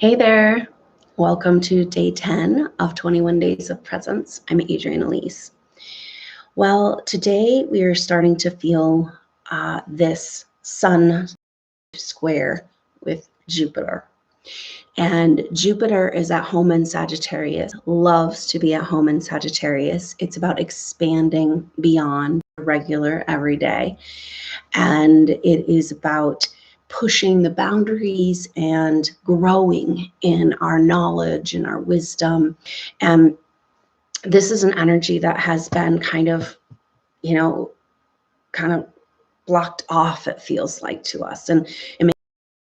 Hey there. Welcome to day 10 of 21 Days of Presence. I'm Adrienne Elise. Well, today we are starting to feel this sun square with Jupiter. And Jupiter is at home in Sagittarius, loves to be at home in Sagittarius. It's about expanding beyond regular everyday. And it is about pushing the boundaries and growing in our knowledge and our wisdom. And this is an energy that has been kind of blocked off, it feels like to us. And it makes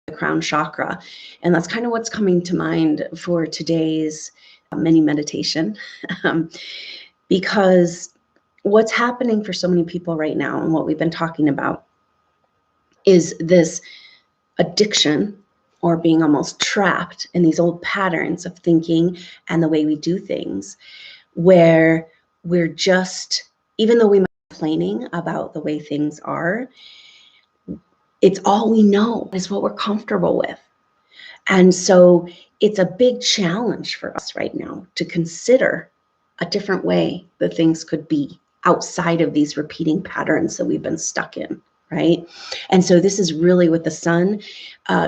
the crown chakra. And that's kind of what's coming to mind for today's mini meditation. Because what's happening for so many people right now, and what we've been talking about, is this addiction or being almost trapped in these old patterns of thinking and the way we do things, where we're just, even though we might be complaining about the way things are, it's all we know is what we're comfortable with. And so it's a big challenge for us right now to consider a different way that things could be outside of these repeating patterns that we've been stuck in. Right. And so this is really with the sun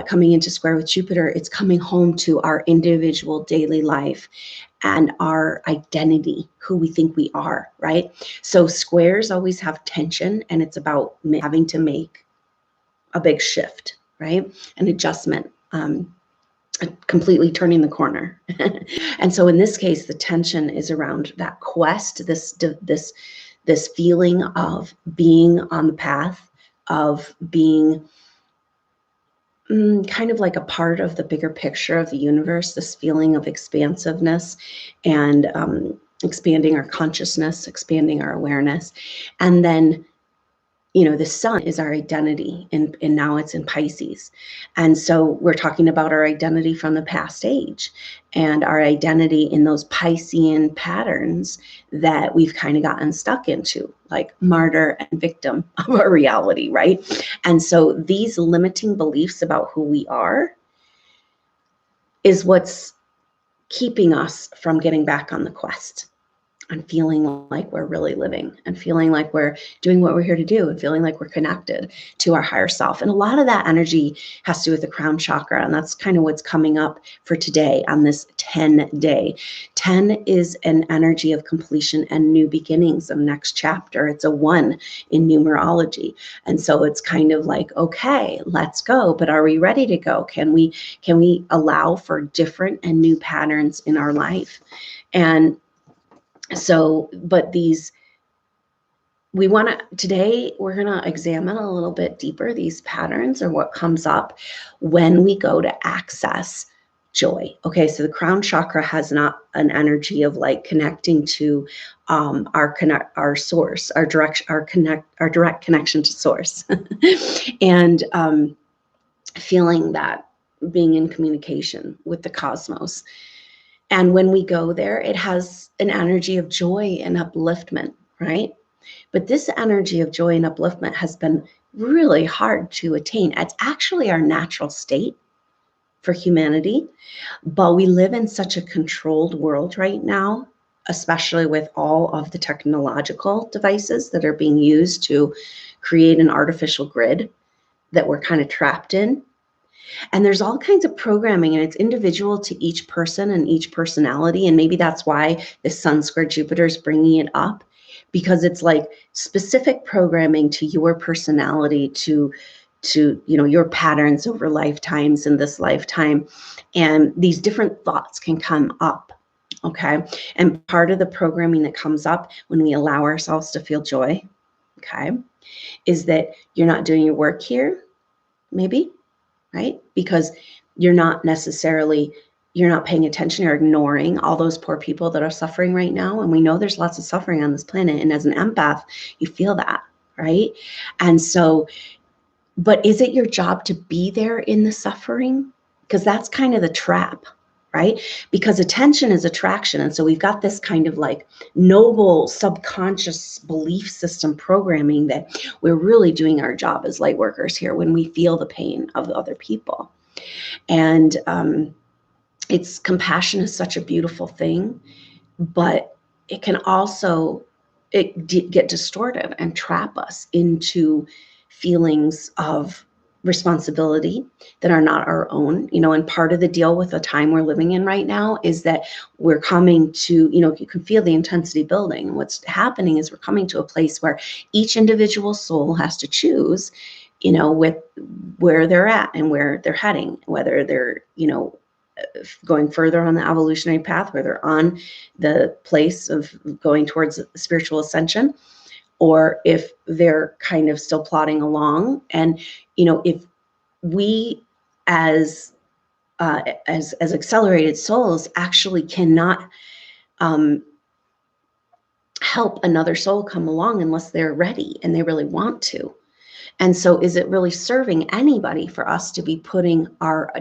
coming into square with Jupiter. It's coming home to our individual daily life and our identity, who we think we are. Right. So squares always have tension, and it's about having to make a big shift, right? An adjustment, completely turning the corner. And so in this case, the tension is around that quest, this feeling of being on the path, of being kind of like a part of the bigger picture of the universe, this feeling of expansiveness and expanding our consciousness, expanding our awareness. And then, the sun is our identity, and now it's in Pisces. And so we're talking about our identity from the past age and our identity in those Piscean patterns that we've kind of gotten stuck into, like martyr and victim of our reality, right? And so these limiting beliefs about who we are is what's keeping us from getting back on the quest and feeling like we're really living, and feeling like we're doing what we're here to do, and feeling like we're connected to our higher self. And a lot of that energy has to do with the crown chakra. And that's kind of what's coming up for today on this 10-day. 10 is an energy of completion and new beginnings, of next chapter. It's a 1 in numerology. And so it's kind of like, okay, let's go. But are we ready to go? Can we allow for different and new patterns in our life? And so, but today we're going to examine a little bit deeper these patterns, or what comes up when we go to access joy. Okay, so the crown chakra has not an energy of like connecting to our source, our direct connection to source, and feeling that, being in communication with the cosmos. And when we go there, it has an energy of joy and upliftment, right? But this energy of joy and upliftment has been really hard to attain. It's actually our natural state for humanity, but we live in such a controlled world right now, especially with all of the technological devices that are being used to create an artificial grid that we're kind of trapped in. And there's all kinds of programming, and it's individual to each person and each personality. And maybe that's why the sun square Jupiter is bringing it up, because it's like specific programming to your personality, to your patterns over lifetimes in this lifetime. And these different thoughts can come up. Okay. And part of the programming that comes up when we allow ourselves to feel joy, okay, is that you're not doing your work here, maybe. Right? Because you're not paying attention, or ignoring all those poor people that are suffering right now. And we know there's lots of suffering on this planet. And as an empath, you feel that, right? And so, but is it your job to be there in the suffering? Because that's kind of the trap, right? Because attention is attraction. And so we've got this kind of like noble subconscious belief system programming that we're really doing our job as light workers here when we feel the pain of the other people. And it's compassion is such a beautiful thing, but it can also get distorted and trap us into feelings of responsibility that are not our own. And part of the deal with the time we're living in right now is that we're coming to, you can feel the intensity building. And what's happening is we're coming to a place where each individual soul has to choose, with where they're at and where they're heading, whether they're, going further on the evolutionary path, where they're on the place of going towards spiritual ascension, or if they're kind of still plodding along. And if we as accelerated souls actually cannot help another soul come along unless they're ready and they really want to. And so is it really serving anybody for us to be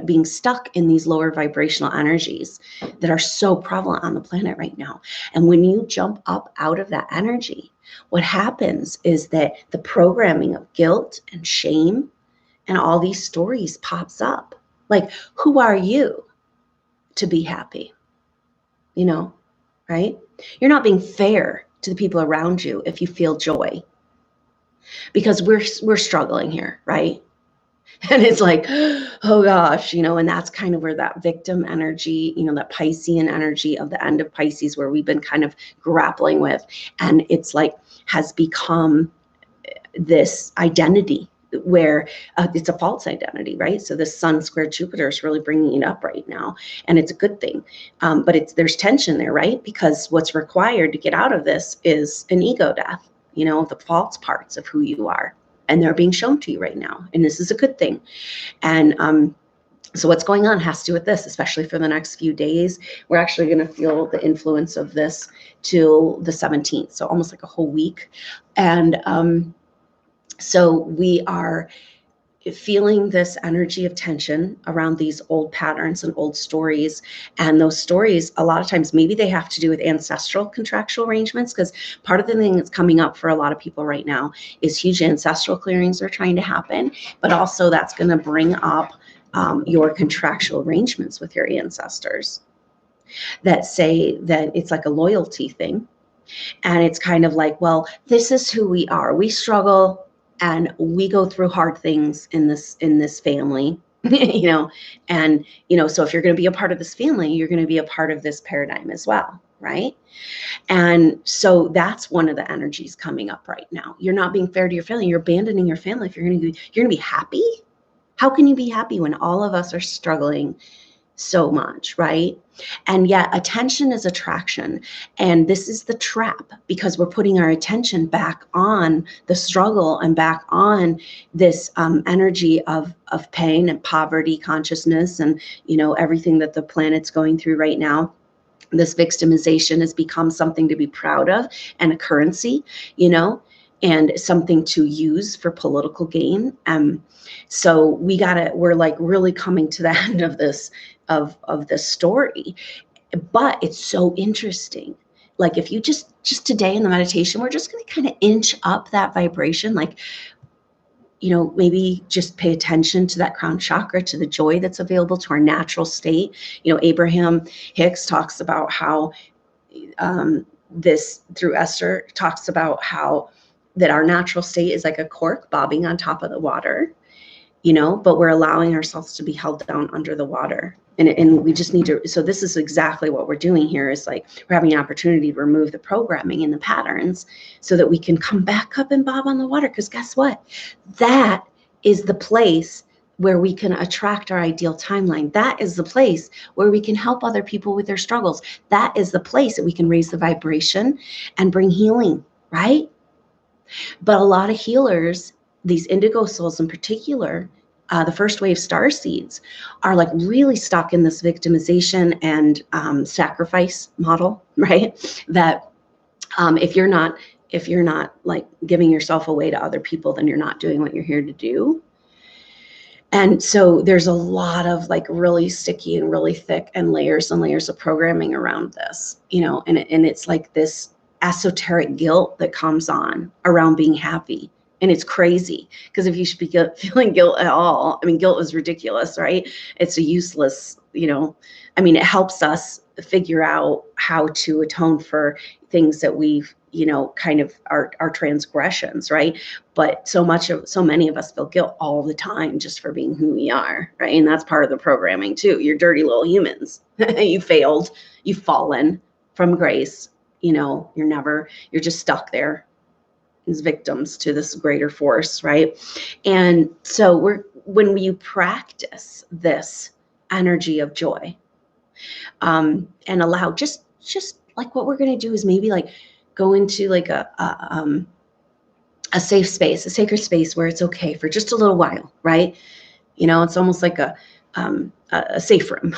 being stuck in these lower vibrational energies that are so prevalent on the planet right now? And when you jump up out of that energy, what happens is that the programming of guilt and shame and all these stories pops up. Like, who are you to be happy? Right? You're not being fair to the people around you if you feel joy, because we're struggling here, right? And it's like, oh gosh, and that's kind of where that victim energy, that Piscean energy of the end of Pisces, where we've been kind of grappling with. And it's like, has become this identity where it's a false identity, right? So the Sun square Jupiter is really bringing it up right now. And it's a good thing. But there's tension there, right? Because what's required to get out of this is an ego death, the false parts of who you are. And they're being shown to you right now. And this is a good thing. And so what's going on has to do with this, especially for the next few days. We're actually going to feel the influence of this till the 17th. So almost like a whole week. And so we are feeling this energy of tension around these old patterns and old stories. And those stories, a lot of times, maybe they have to do with ancestral contractual arrangements, because part of the thing that's coming up for a lot of people right now is huge ancestral clearings are trying to happen, but also that's going to bring up your contractual arrangements with your ancestors that say that it's like a loyalty thing. And it's kind of like, well, this is who we are. We struggle and we go through hard things in this family, and, so if you're going to be a part of this family, you're going to be a part of this paradigm as well. Right. And so that's one of the energies coming up right now. You're not being fair to your family. You're abandoning your family. If you're going to be happy. How can you be happy when all of us are struggling so much, right? And yet attention is attraction. And this is the trap, because we're putting our attention back on the struggle and back on this energy of pain and poverty consciousness and, everything that the planet's going through right now. This victimization has become something to be proud of and a currency, and something to use for political gain. So we're like really coming to the end of this, of this story. But it's so interesting. Like, if you just today in the meditation, we're just going to kind of inch up that vibration, like, maybe just pay attention to that crown chakra, to the joy that's available, to our natural state. Abraham Hicks talks about how this, through Esther, talks about how that our natural state is like a cork bobbing on top of the water, but we're allowing ourselves to be held down under the water. And we just need to, so this is exactly what we're doing here, is like, we're having an opportunity to remove the programming and the patterns so that we can come back up and bob on the water. Because guess what? That is the place where we can attract our ideal timeline. That is the place where we can help other people with their struggles. That is the place that we can raise the vibration and bring healing, right? But a lot of healers, these indigo souls in particular, the first wave star seeds, are like really stuck in this victimization and sacrifice model, right? That if you're not like giving yourself away to other people, then you're not doing what you're here to do. And so there's a lot of like really sticky and really thick and layers of programming around this, and it's like this esoteric guilt that comes on around being happy, And it's crazy, because if you should be feeling guilt at all, I mean, guilt is ridiculous, right? It's a useless, I mean, it helps us figure out how to atone for things that we've, kind of our transgressions, right? But so many of us feel guilt all the time just for being who we are, right? And that's part of the programming too. You're dirty little humans. You failed, you've fallen from grace, you're just stuck there as victims to this greater force, right? And so when you practice this energy of joy, and allow just like, what we're going to do is maybe like go into like a safe space, a sacred space where it's okay for just a little while, right? It's almost like a safe room,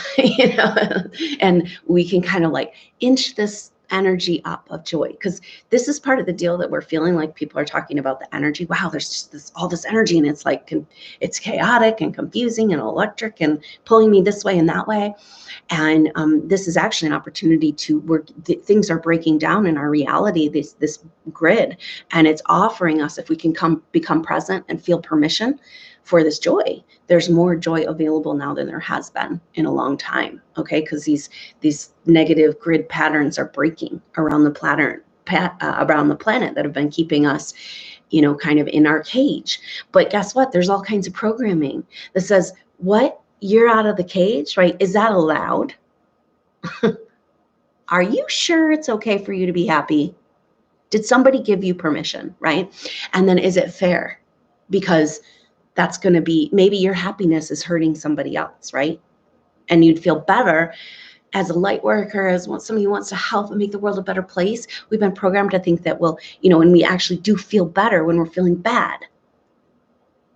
and we can kind of like inch this energy up of joy, because this is part of the deal that we're feeling like people are talking about the energy. Wow, there's just all this energy, and it's like, it's chaotic and confusing and electric and pulling me this way and that way. And this is actually an opportunity to work. Things are breaking down in our reality, this grid, and it's offering us, if we can become present and feel permission for this joy. There's more joy available now than there has been in a long time. Okay, because these negative grid patterns are breaking around the planet that have been keeping us, kind of in our cage. But guess what? There's all kinds of programming that says, what? You're out of the cage, right? Is that allowed? Are you sure it's okay for you to be happy? Did somebody give you permission, right? And then, is it fair? Because that's going to be, maybe your happiness is hurting somebody else, right? And you'd feel better as a light worker, as somebody who wants to help and make the world a better place. We've been programmed to think that, well, and we actually do feel better when we're feeling bad,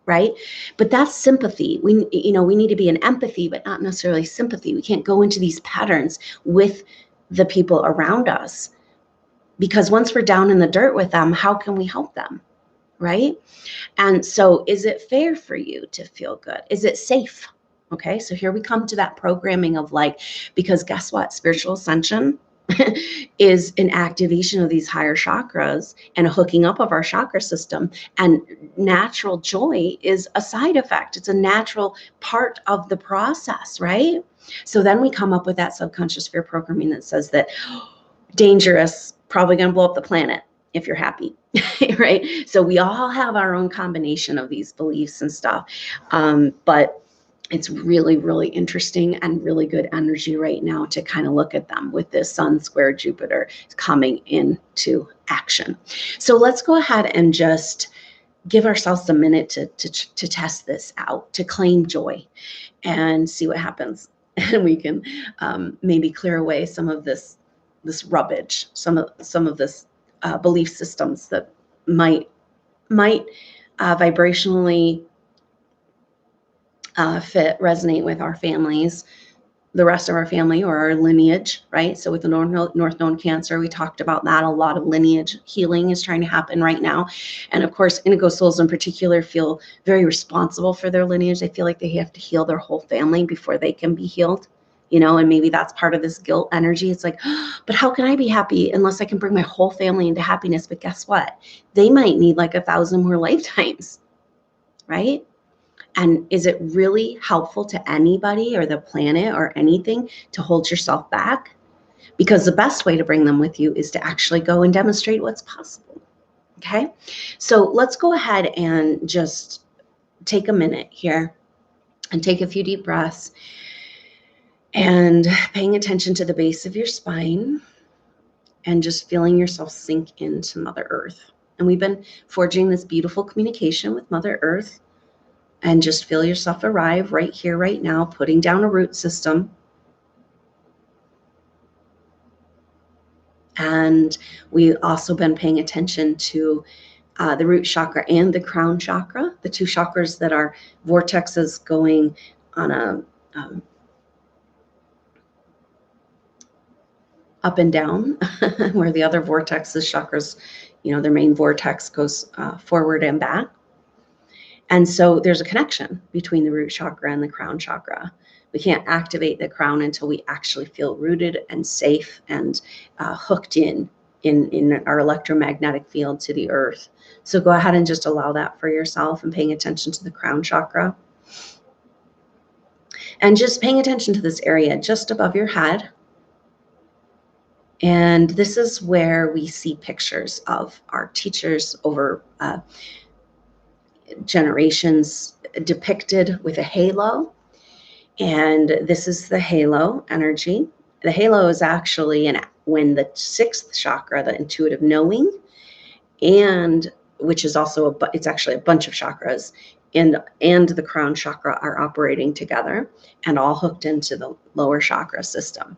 right? But that's sympathy. We need to be in empathy, but not necessarily sympathy. We can't go into these patterns with the people around us, because once we're down in the dirt with them, how can we help them, right? And so, is it fair for you to feel good? Is it safe? Okay, so here we come to that programming of like, because guess what? Spiritual ascension is an activation of these higher chakras and a hooking up of our chakra system. And natural joy is a side effect. It's a natural part of the process, right? So then we come up with that subconscious fear programming that says that, dangerous, probably going to blow up the planet if you're happy, right? So we all have our own combination of these beliefs and stuff. But it's really, really interesting and really good energy right now to kind of look at them with this Sun square Jupiter coming into action. So let's go ahead and just give ourselves a minute to test this out, to claim joy and see what happens. And we can maybe clear away some of this rubbish, some of this belief systems that might vibrationally resonate with our families, the rest of our family, or our lineage, right? So with the North Node Cancer, we talked about that. A lot of lineage healing is trying to happen right now. And of course, indigo souls in particular feel very responsible for their lineage. They feel like they have to heal their whole family before they can be healed. And maybe that's part of this guilt energy. It's like, but how can I be happy unless I can bring my whole family into happiness? But guess what? They might need like 1,000 more lifetimes, right? And is it really helpful to anybody or the planet or anything to hold yourself back? Because the best way to bring them with you is to actually go and demonstrate what's possible. Okay? So let's go ahead and just take a minute here and take a few deep breaths and paying attention to the base of your spine and just feeling yourself sink into Mother Earth. And we've been forging this beautiful communication with Mother Earth. And just feel yourself arrive right here, right now, putting down a root system. And we've also been paying attention to the root chakra and the crown chakra, the two chakras that are vortexes going on a up and down, where the other vortexes, chakras, their main vortex goes forward and back. And so there's a connection between the root chakra and the crown chakra. We can't activate the crown until we actually feel rooted and safe and hooked in our electromagnetic field to the earth, So go ahead and just allow that for yourself, and paying attention to the crown chakra. And just paying attention to this area just above your head. And this is where we see pictures of our teachers over generations depicted with a halo. And this is the halo energy. The halo is actually when the sixth chakra, the intuitive knowing, and which is also it's actually a bunch of chakras, and the crown chakra are operating together and all hooked into the lower chakra system.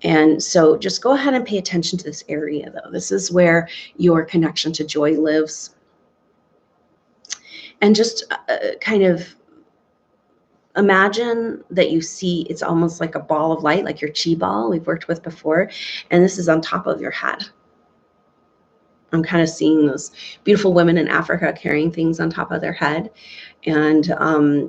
And so just go ahead and pay attention to this area, though. This is where your connection to joy lives. And just kind of imagine that you see, it's almost like a ball of light, like your chi ball we've worked with before, and this is on top of your head. I'm kind of seeing those beautiful women in Africa carrying things on top of their head. And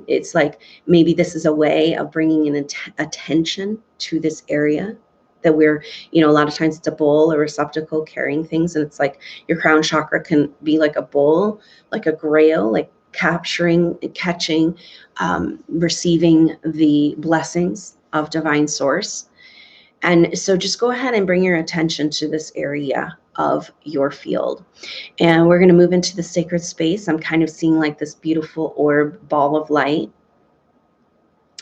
it's like, maybe this is a way of bringing in attention to this area that we're, a lot of times it's a bowl, a receptacle carrying things. And it's like your crown chakra can be like a bowl, like a grail, like capturing, catching, receiving the blessings of divine source. And so just go ahead and bring your attention to this area of your field. And we're going to move into the sacred space. I'm kind of seeing like this beautiful orb ball of light,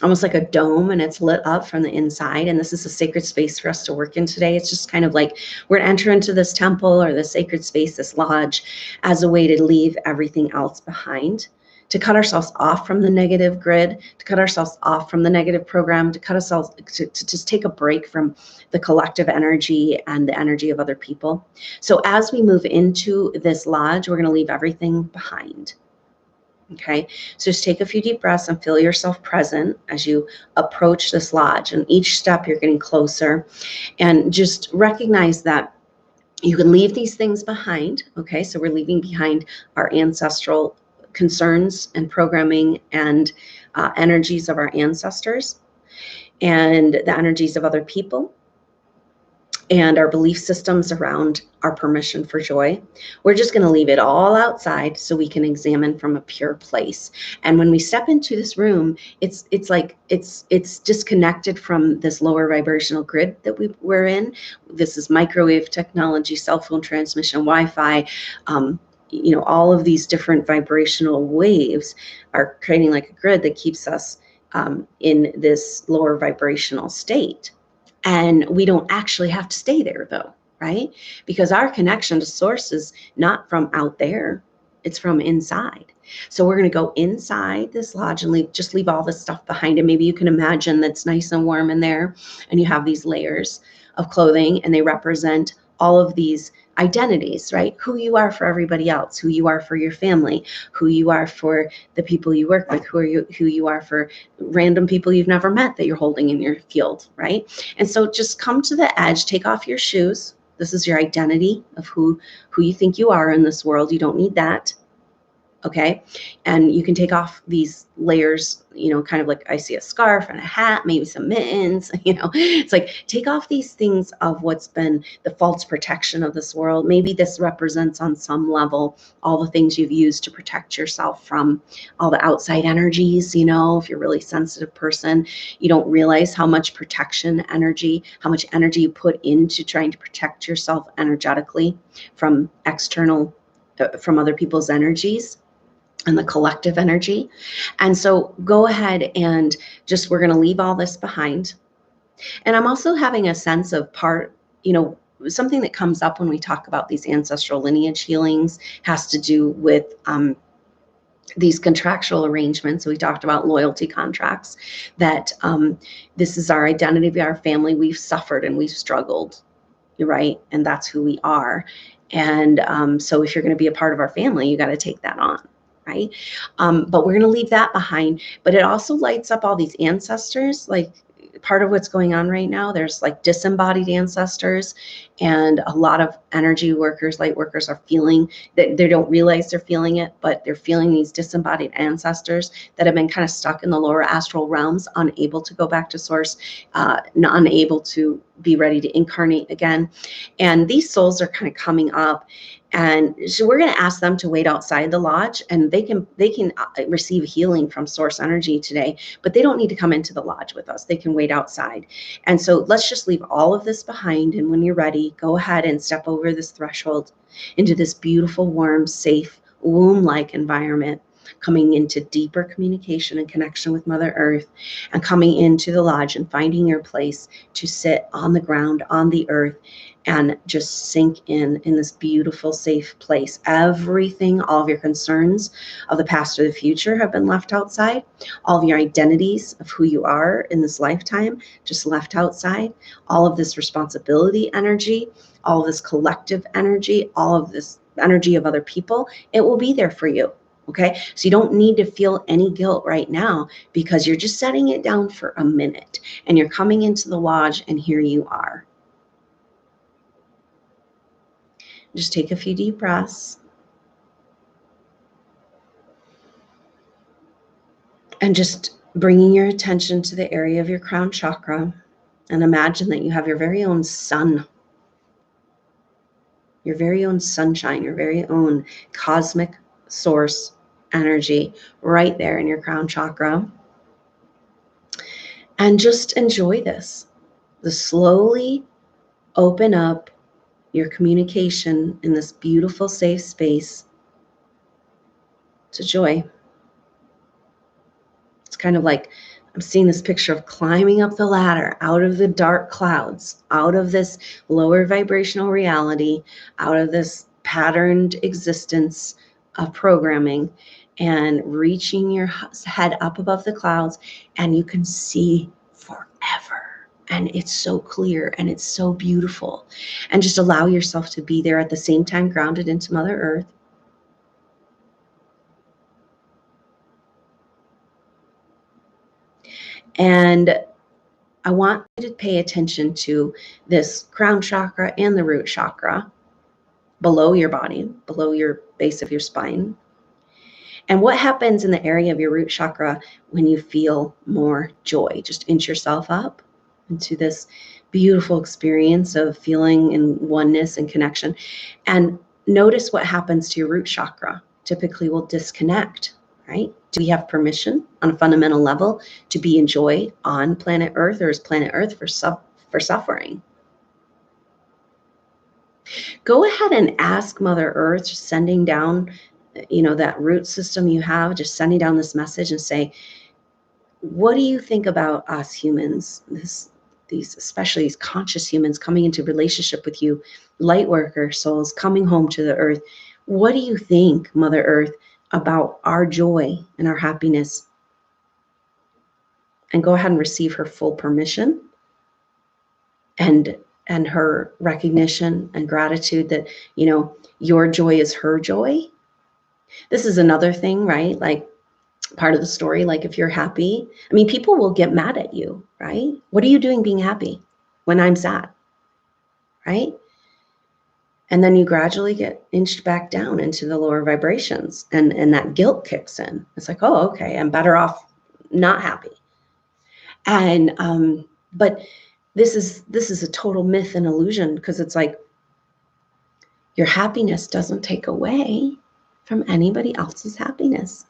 almost like a dome, and it's lit up from the inside. And this is a sacred space for us to work in today. It's just kind of like we're going to enter into this temple or the sacred space, this lodge, as a way to leave everything else behind, to cut ourselves off from the negative grid, to cut ourselves off from the negative program, to cut ourselves, to just take a break from the collective energy and the energy of other people. So as we move into this lodge, we're going to leave everything behind. Okay, so just take a few deep breaths and feel yourself present as you approach this lodge. And each step you're getting closer, and just recognize that you can leave these things behind. Okay, so we're leaving behind our ancestral concerns and programming and energies of our ancestors and the energies of other people and our belief systems around our permission for joy. We're just going to leave it all outside so we can examine from a pure place. And when we step into this room, it's like it's disconnected from this lower vibrational grid that we're in. This is microwave technology, cell phone transmission, Wi-Fi, all of these different vibrational waves are creating like a grid that keeps us in this lower vibrational state. And we don't actually have to stay there, though, right? Because our connection to source is not from out there, it's from inside. So we're going to go inside this lodge and leave all this stuff behind. And maybe you can imagine that's nice and warm in there, and you have these layers of clothing, and they represent all of these identities, right? Who you are for everybody else, who you are for your family, who you are for the people you work with, who you are for random people you've never met that you're holding in your field, right? And so just come to the edge, take off your shoes. This is your identity of who you think you are in this world. You don't need that. Okay. And you can take off these layers, kind of like I see a scarf and a hat, maybe some mittens, it's like take off these things of what's been the false protection of this world. Maybe this represents on some level all the things you've used to protect yourself from all the outside energies. If you're a really sensitive person, you don't realize how much protection energy, how much energy you put into trying to protect yourself energetically from external, from other people's energies and the collective energy. And so go ahead and we're going to leave all this behind. And I'm also having a sense of something that comes up when we talk about these ancestral lineage healings has to do with these contractual arrangements. We talked about loyalty contracts, that this is our identity of our family. We've suffered and we've struggled, right? And that's who we are. And so if you're going to be a part of our family, you got to take that on. Right? But we're going to leave that behind. But it also lights up all these ancestors. Like part of what's going on right now, there's like disembodied ancestors, and a lot of energy workers, light workers are feeling that they don't realize they're feeling it, but they're feeling these disembodied ancestors that have been kind of stuck in the lower astral realms, unable to go back to source, not unable to be ready to incarnate again. And these souls are kind of coming up. And so we're going to ask them to wait outside the lodge, and they can receive healing from source energy today, but they don't need to come into the lodge with us. They can wait outside. And so let's just leave all of this behind. And when you're ready, go ahead and step over this threshold into this beautiful, warm, safe, womb-like environment, coming into deeper communication and connection with Mother Earth, and coming into the lodge and finding your place to sit on the ground, on the earth, and just sink in this beautiful, safe place. Everything, all of your concerns of the past or the future have been left outside. All of your identities of who you are in this lifetime just left outside. All of this responsibility energy, all of this collective energy, all of this energy of other people, it will be there for you. Okay, so you don't need to feel any guilt right now, because you're just setting it down for a minute, and you're coming into the lodge, and here you are. Just take a few deep breaths. And just bringing your attention to the area of your crown chakra, and imagine that you have your very own sun, your very own sunshine, your very own cosmic source energy right there in your crown chakra. And just enjoy this. Slowly open up your communication in this beautiful, safe space to joy. It's kind of like I'm seeing this picture of climbing up the ladder out of the dark clouds, out of this lower vibrational reality, out of this patterned existence of programming, and reaching your head up above the clouds, and you can see forever. And it's so clear and it's so beautiful. And just allow yourself to be there, at the same time grounded into Mother Earth. And I want you to pay attention to this crown chakra and the root chakra below your body, below your base of your spine. And what happens in the area of your root chakra when you feel more joy? Just inch yourself up into this beautiful experience of feeling in oneness and connection. And notice what happens to your root chakra. Typically we'll disconnect, right? Do we have permission on a fundamental level to be in joy on planet Earth, or is planet Earth for suffering? Go ahead and ask Mother Earth, just sending down, that root system you have, just sending down this message and say, what do you think about us humans, especially these conscious humans coming into relationship with you, light worker souls coming home to the earth? What do you think, Mother Earth, about our joy and our happiness? And go ahead and receive her full permission and her recognition and gratitude that, your joy is her joy. This is another thing, right? Like, part of the story, like if you're happy, people will get mad at you, right? What are you doing being happy when I'm sad, right? And then you gradually get inched back down into the lower vibrations, and that guilt kicks in. It's like, oh, okay, I'm better off not happy. And but this is a total myth and illusion, because it's like your happiness doesn't take away from anybody else's happiness.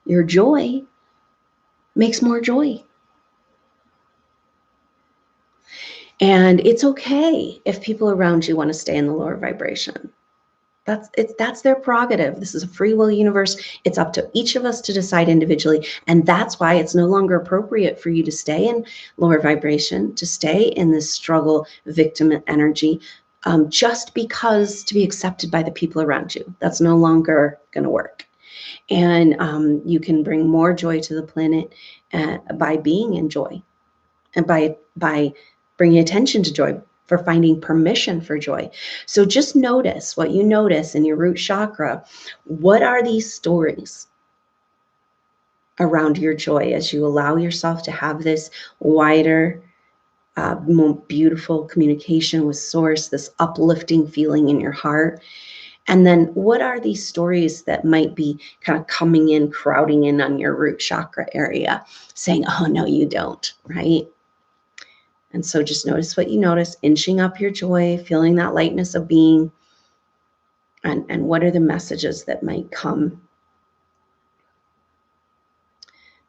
Your joy makes more joy. And it's okay if people around you want to stay in the lower vibration. That's their prerogative. This is a free will universe. It's up to each of us to decide individually. And that's why it's no longer appropriate for you to stay in lower vibration, to stay in this struggle victim energy, just because to be accepted by the people around you. That's no longer going to work. And you can bring more joy to the planet by being in joy, and by bringing attention to joy, for finding permission for joy. So just notice what you notice in your root chakra. What are these stories around your joy as you allow yourself to have this wider, more beautiful communication with source, this uplifting feeling in your heart? And then what are these stories that might be kind of coming in, crowding in on your root chakra area, saying, oh, no, you don't, right? And so just notice what you notice, inching up your joy, feeling that lightness of being, and what are the messages that might come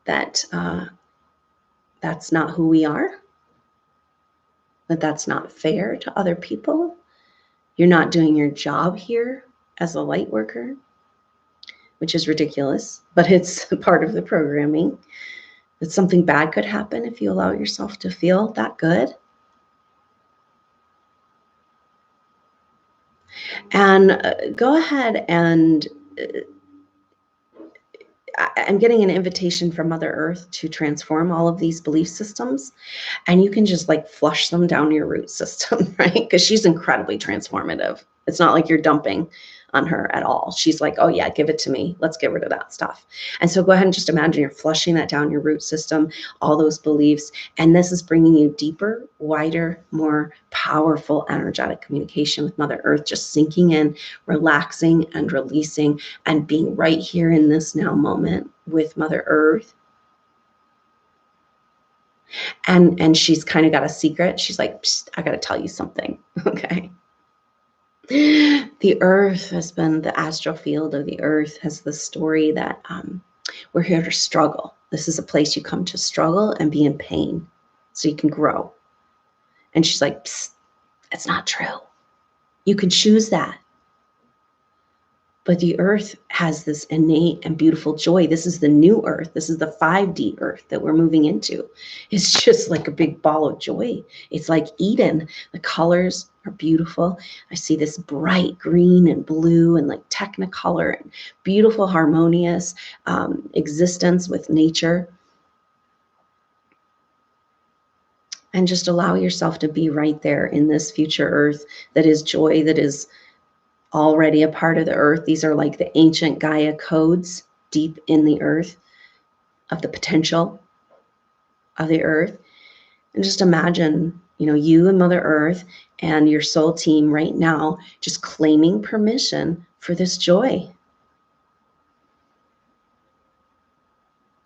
that that's not who we are, that that's not fair to other people. You're not doing your job here as a light worker, which is ridiculous, but it's part of the programming. That something bad could happen if you allow yourself to feel that good. And go ahead and I'm getting an invitation from Mother Earth to transform all of these belief systems, and you can just like flush them down your root system, right? Because she's incredibly transformative. It's not like you're dumping on her at all. She's like, oh yeah, give it to me. Let's get rid of that stuff. And so go ahead and just imagine you're flushing that down your root system, all those beliefs. And this is bringing you deeper, wider, more powerful energetic communication with Mother Earth, just sinking in, relaxing and releasing, and being right here in this now moment with Mother Earth. And she's kind of got a secret. She's like, I got to tell you something. Okay. The earth has been, the astral field of the earth has the story that we're here to struggle. This is a place you come to struggle and be in pain so you can grow. And she's like, it's not true. You can choose that. But the earth has this innate and beautiful joy. This is the new earth. This is the 5D earth that we're moving into. It's just like a big ball of joy. It's like Eden. The colors are beautiful. I see this bright green and blue and like technicolor and beautiful, harmonious existence with nature. And just allow yourself to be right there in this future earth that is joy, that is already a part of the earth. These are like the ancient Gaia codes deep in the earth of the potential of the earth. And just imagine, you and Mother Earth and your soul team right now just claiming permission for this joy.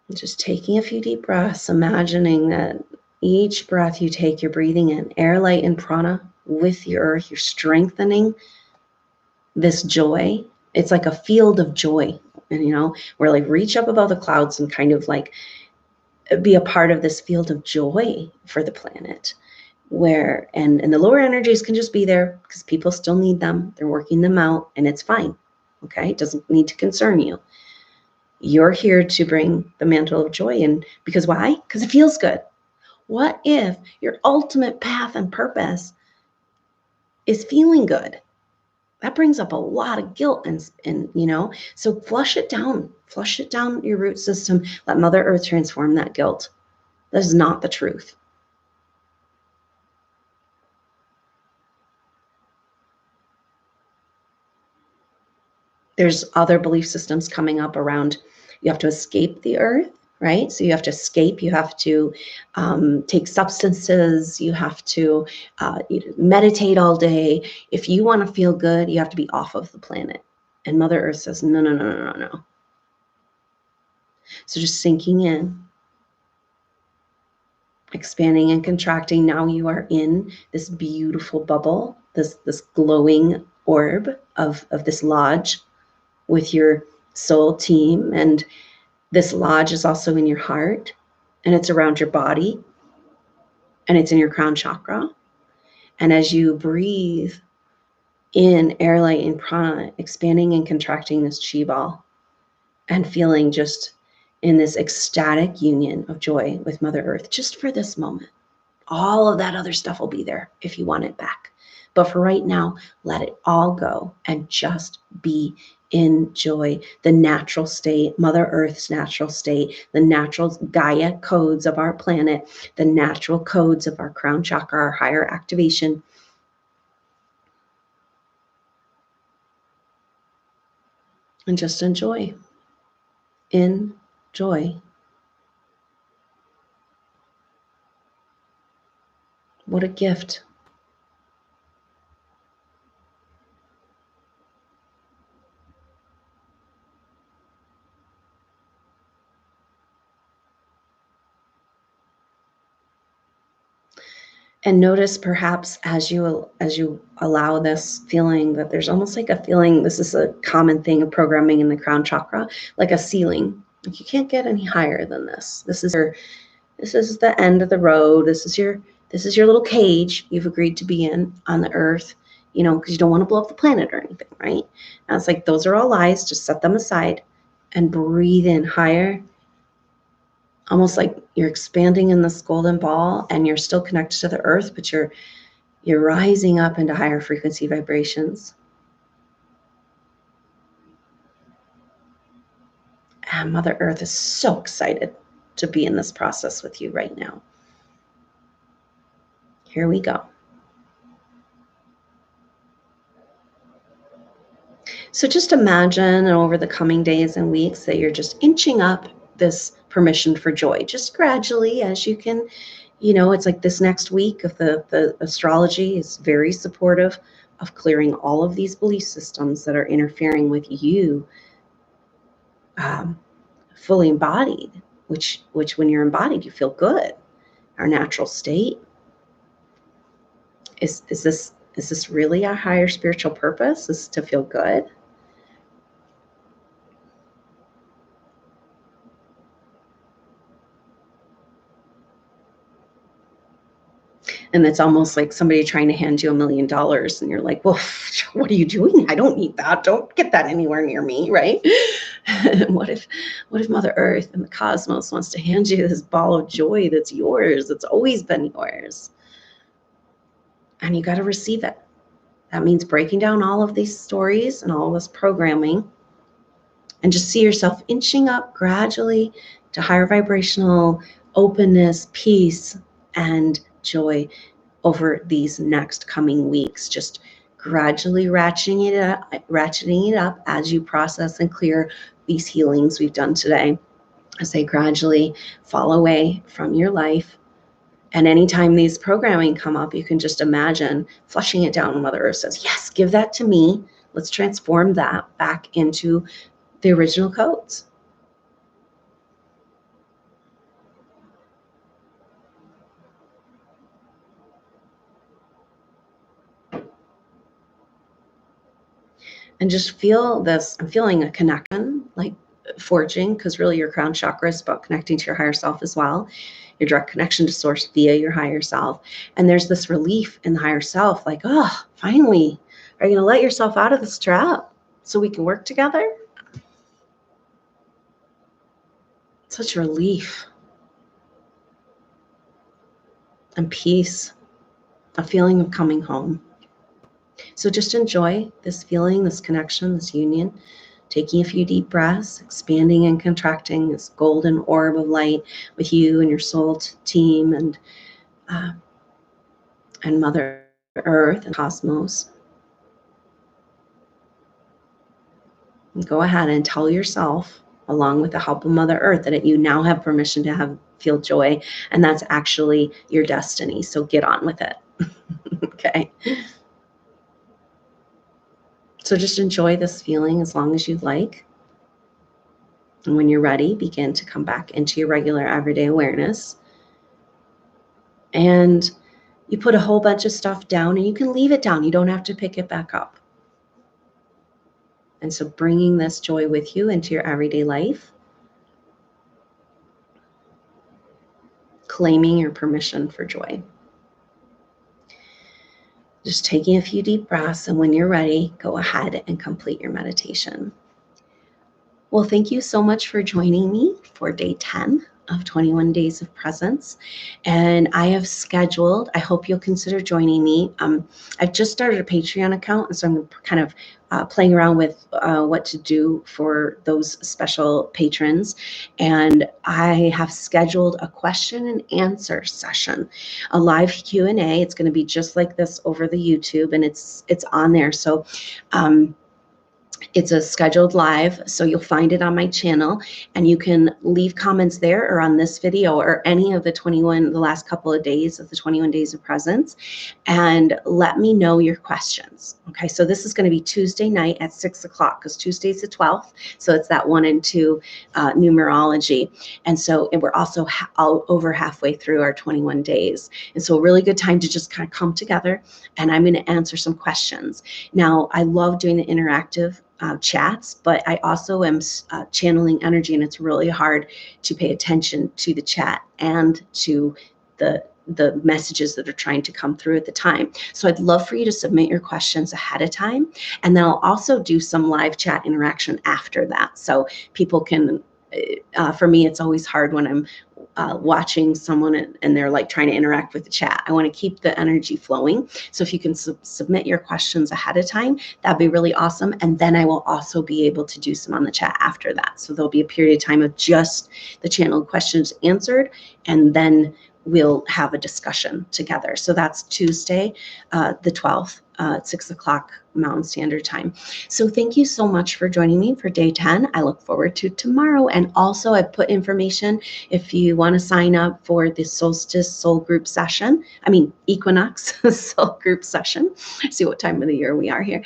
And just taking a few deep breaths, imagining that each breath you take, you're breathing in air, light, and prana with your earth. You're strengthening this joy. It's like a field of joy. And we're like reach up above the clouds and kind of like be a part of this field of joy for the planet, where and the lower energies can just be there because people still need them. They're working them out, and it's fine. Okay, it doesn't need to concern you. You're here to bring the mantle of joy, and because why? Because it feels good. What if your ultimate path and purpose is feeling good? That brings up a lot of guilt and so flush it down your root system. Let Mother Earth transform that guilt. That is not the truth. There's other belief systems coming up around you have to escape the earth, right? So you have to escape, you have to take substances, you have to meditate all day. If you want to feel good, you have to be off of the planet. And Mother Earth says, no, no, no, no, no, no. So just sinking in, expanding and contracting. Now you are in this beautiful bubble, this glowing orb of this lodge with your soul team. And this lodge is also in your heart, and it's around your body, and it's in your crown chakra. And as you breathe in air, light, and prana, expanding and contracting this chi ball and feeling just in this ecstatic union of joy with Mother Earth, just for this moment. All of that other stuff will be there if you want it back. But for right now, let it all go and just be in joy, the natural state, Mother Earth's natural state, the natural Gaia codes of our planet, the natural codes of our crown chakra, our higher activation. And just enjoy. Enjoy. What a gift. And notice perhaps as you allow this feeling that there's almost like a feeling, this is a common thing of programming in the crown chakra, like a ceiling. Like you can't get any higher than this. This is the end of the road. This is your little cage you've agreed to be in on the earth, because you don't want to blow up the planet or anything, right? And it's like those are all lies. Just set them aside and breathe in higher, almost like you're expanding in this golden ball and you're still connected to the earth, but you're rising up into higher frequency vibrations. And Mother Earth is so excited to be in this process with you right now. Here we go. So just imagine over the coming days and weeks that you're just inching up this permission for joy, just gradually as you can. It's like this next week of the astrology is very supportive of clearing all of these belief systems that are interfering with you fully embodied, which when you're embodied, you feel good. Our natural state. Is this really our higher spiritual purpose? Is to feel good? And it's almost like somebody trying to hand you $1 million and you're like, well, what are you doing? I don't need that. Don't get that anywhere near me, right? what if Mother Earth and the cosmos wants to hand you this ball of joy that's yours, that's always been yours? And you got to receive it. That means breaking down all of these stories and all this programming and just see yourself inching up gradually to higher vibrational openness, peace, and joy over these next coming weeks. Just gradually ratcheting it up as you process and clear these healings we've done today. As they gradually fall away from your life. And anytime these programming come up, you can just imagine flushing it down. Mother Earth says, yes, give that to me. Let's transform that back into the original codes. And just feel this. I'm feeling a connection, like forging, because really your crown chakra is about connecting to your higher self as well. Your direct connection to source via your higher self. And there's this relief in the higher self, like, oh, finally, are you going to let yourself out of this trap so we can work together? Such relief and peace, a feeling of coming home. So just enjoy this feeling, this connection, this union, taking a few deep breaths, expanding and contracting this golden orb of light with you and your soul team and Mother Earth and cosmos. And go ahead and tell yourself, along with the help of Mother Earth, that you now have permission to feel joy, and that's actually your destiny. So get on with it. Okay. So just enjoy this feeling as long as you'd like. And when you're ready, begin to come back into your regular everyday awareness. And you put a whole bunch of stuff down and you can leave it down. You don't have to pick it back up. And so bringing this joy with you into your everyday life, claiming your permission for joy. Just taking a few deep breaths, and when you're ready, go ahead and complete your meditation. Well, thank you so much for joining me for day 10 of 21 Days of Presence. And I have scheduled, I hope you'll consider joining me. I've just started a Patreon account, and so I'm kind of playing around with what to do for those special patrons. And I have scheduled a question and answer session, a live Q&A. It's going to be just like this over the YouTube, and it's on there. So It's a scheduled live, so you'll find it on my channel, and you can leave comments there or on this video or any of the last couple of days of the 21 days of presence, and let me know your questions. Okay, so this is going to be Tuesday night at 6 o'clock, because Tuesday's the 12th, so it's that 1 and 2 numerology. And so we're also over halfway through our 21 days. And so a really good time to just kind of come together, and I'm going to answer some questions. Now, I love doing the interactive chats, but I also am channeling energy, and it's really hard to pay attention to the chat and to the messages that are trying to come through at the time. So I'd love for you to submit your questions ahead of time, and then I'll also do some live chat interaction after that, so people can for me, it's always hard when I'm watching someone and they're like trying to interact with the chat. I want to keep the energy flowing. So if you can submit your questions ahead of time, that'd be really awesome. And then I will also be able to do some on the chat after that. So there'll be a period of time of just the channel questions answered, and then we'll have a discussion together. So that's Tuesday, the 12th, at 6 o'clock Mountain Standard Time. So thank you so much for joining me for day 10. I look forward to tomorrow. And also I put information if you want to sign up for the Solstice Soul Group session, Equinox Soul Group session. See what time of the year we are here.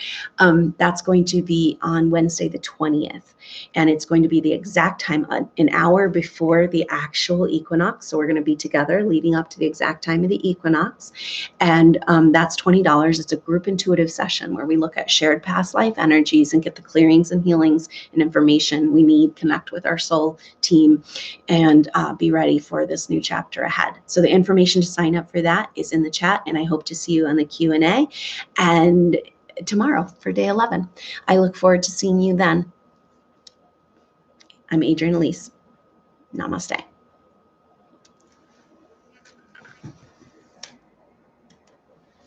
That's going to be on Wednesday, the 20th. And it's going to be the exact time, an hour before the actual equinox. So we're going to be together leading up to the exact time of the equinox. And that's $20. It's a group intuitive session where we look at shared past life energies and get the clearings and healings and information we need, connect with our soul team, and be ready for this new chapter ahead. So the information to sign up for that is in the chat, and I hope to see you on the Q&A and tomorrow for day 11. I look forward to seeing you then. I'm Adrienne Elise. Namaste.